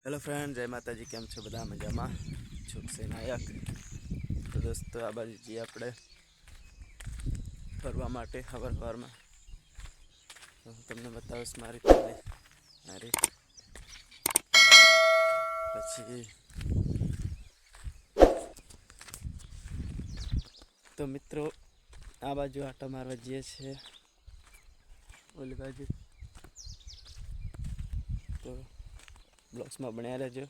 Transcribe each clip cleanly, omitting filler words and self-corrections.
Hello friend, जय माता जी। केम छो बधा मजामा? शुभ से नायक। तो दोस्तों, आ बाजू जी આપણે ફરવા માટે હવારમાં હું તમને બતાવીશ મારી પહેલી મારી પછી તો મિત્રો આ બાજુ આટો મારવા જઈએ છીએ ઓલી બાજુ, તો બ્લોગ્સમાં બન્યા રહેજો।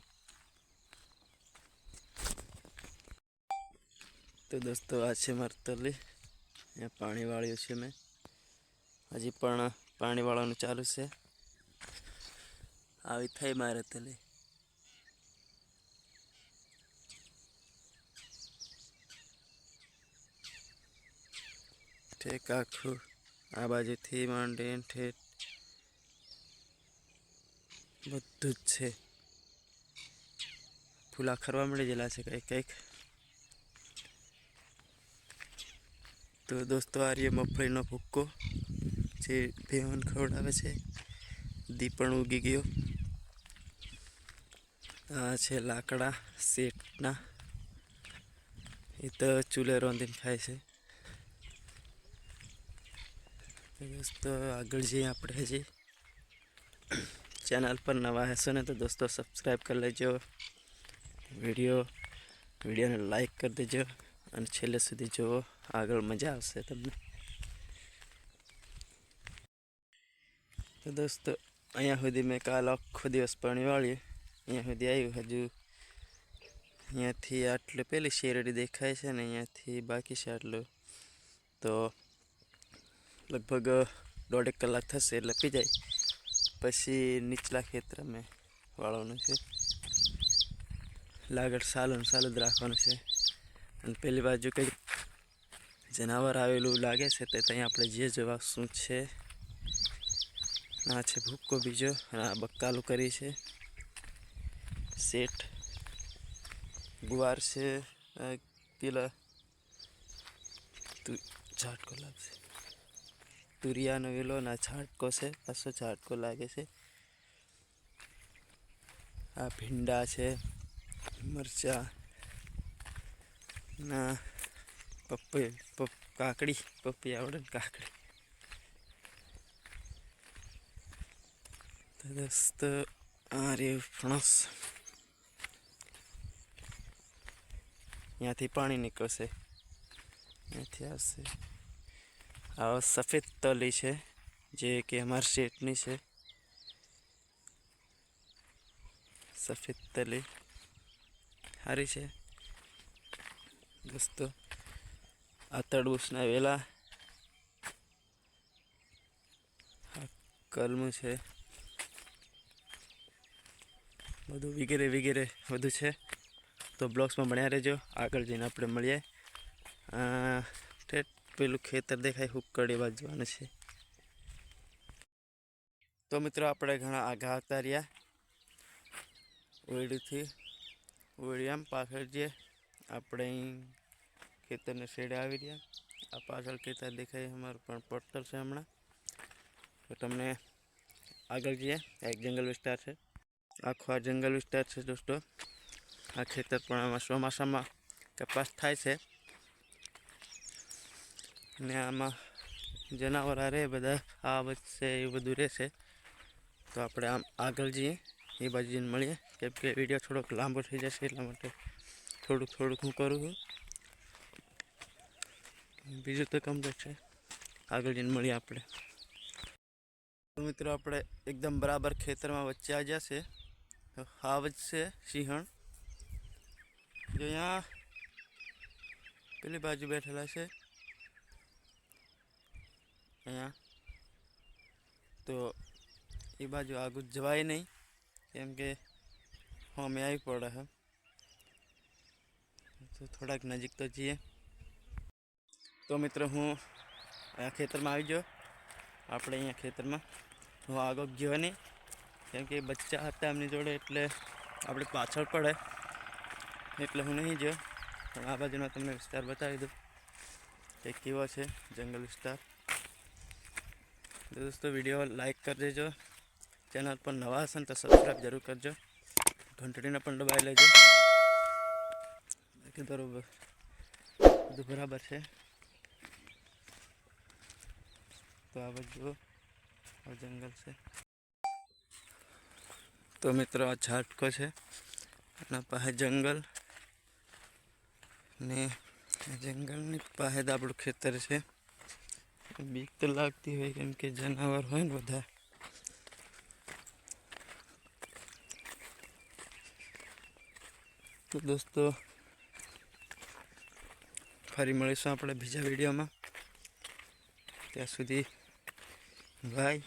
તો દોસ્તો, આ છે મારી તલી, અહીંયા પાણી વાળ્યું છે મેં, હજી પણ પાણી વાળવાનું ચાલુ છે। આવી થઈ મારે તલી। ઠેક આખું આ બાજુથી માંડીને ઠેઠ બધું જ છે। ફૂલા ખરવા મળી ગયેલા છે કંઈક કંઈક। તો દોસ્તો, આ રહ્યો મગફળીનો ભૂક્કો જે ભેવન ખવડાવે છે। દી પણ ઉગી ગયો। આ છે લાકડા શેઠના, એ તો ચૂલે રોંધીને ખાય છે। દોસ્તો આગળ જઈએ આપણે। હજી ચેનલ પર નવા હશો ને તો દોસ્તો સબસ્ક્રાઈબ કરી લેજો, વિડીયોને લાઈક કરી દેજો અને છેલ્લે સુધી જુઓ, આગળ મજા આવશે તમને। તો દોસ્તો, અહીંયા સુધી મેં કાલ આખો દિવસ પાણી વાળ્યું, અહીંયા સુધી આવ્યું। હજુ અહીંયાથી આટલું પેલી શેરડી દેખાય છે ને, અહીંયાથી બાકી છે આટલું, તો લગભગ 1.5 કલાક થશે એટલે પી જાય। પછી નીચલા ખેતરમાં વાળવાનું છે, લાગડ સાલું જ રાખવાનું છે। અને પેલી બાજુ કંઈક જનાવર આવેલું લાગે છે, તે ત્યાં આપણે જે જોવા શું છે। આ છે ભૂક્કો બીજો, અને આ બક્કાલું કરી છે શેઠ। ગુવાર છે, પેલા ઝાટકો લાગશે, તુરિયાનો વેલો ના ઝાટકો છે, પાછો ઝાટકો લાગે છે। આ ભીંડા છે, મરચા ના કાકડી, પપ્પી આવડે ને કાકડી। તો દોસ્તો, આ રહ્યું ફણસ, અહીંયાથી પાણી નીકળશે, અહીંયાથી આવશે। આ સફેદ તલી છે, જે કે અમારા શેઠની છે। સફેદ તલી સારી છે દોસ્તો। આ તરબૂચના વેલા, આ કલમું છે, બધું વગેરે વગેરે બધું છે। તો બ્લોગ્સમાં બન્યા રહેજો, આગળ જઈને આપણે મળીએ। ઠેઠ પેલું ખેતર દેખાય હુક્કડી બાજુ જવાનું છે। તો મિત્રો, આપણે ઘણા આઘા આવતા રહ્યા ઓયડીથી, ઓયડી આમ પાછળ જઈએ આપણે અહીં ખેતરને શેડે આવી રહ્યા। આ પાછળ ખેતર દેખાય અમારું પણ પડતર છે હમણાં। તો તમને આગળ જઈએ, એક જંગલ વિસ્તાર છે, આખો આ જંગલ વિસ્તાર છે દોસ્તો। આ ખેતર પણ આમાં ચોમાસામાં કપાસ થાય છે, અને આમાં જનાવર રહે બધા, આ વચ્ચે એવું બધું રહેશે। તો આપણે આમ આગળ જઈએ, એ બાજુ જઈને મળીએ, કેમ કે વિડીયો થોડોક લાંબો થઈ જશે, એટલા માટે થોડુંક હું કરું છું। બીજું તો કમ્પ્લીટ છે, આગળ જઈને મળીએ આપણે। તો મિત્રો, આપણે એકદમ બરાબર ખેતરમાં વચ્ચે આવી જશે। તો આ વચ્ચે સિંહણ, જો અહીંયા પેલી બાજુ બેઠેલા છે અહીંયા, તો એ બાજુ આગળ જવાય નહીં, કેમ કે અમે આવી પડે છે। તો થોડાક નજીક તો જઈએ। તો મિત્રો, હું અહીંયા ખેતરમાં આવી ગયો। આપણે અહીંયા ખેતરમાં હું આગળ ગયો નહીં, કેમ કે બચ્ચા હતા એમની જોડે, એટલે આપણે પાછળ પડે, એટલે હું નહીં ગયો। પણ આ બાજુનો તમને વિસ્તાર બતાવી દઉં કે કેવો છે જંગલ વિસ્તાર। દોસ્તો, વિડીયો લાઈક કરી દેજો, ચેનલ પર નવા હશે ને તો સબસ્ક્રાઈબ જરૂર કરજો। ઘંટડીને પણ દબાઈ લેજો. બાકી બરોબર બધું બરાબર છે. તો આ બાજુ જંગલ છે. તો મિત્રો આ ઝાટકો છે, એના પાસે જંગલ ને જંગલની પાસે જ આપણું ખેતર છે. બીક તો લાગતી હોય કેમ કે જનાવર હોય ને બધા. તો દોસ્તો ફરી મળીશું આપણે બીજા વિડીયોમાં. ત્યાં સુધી બાય.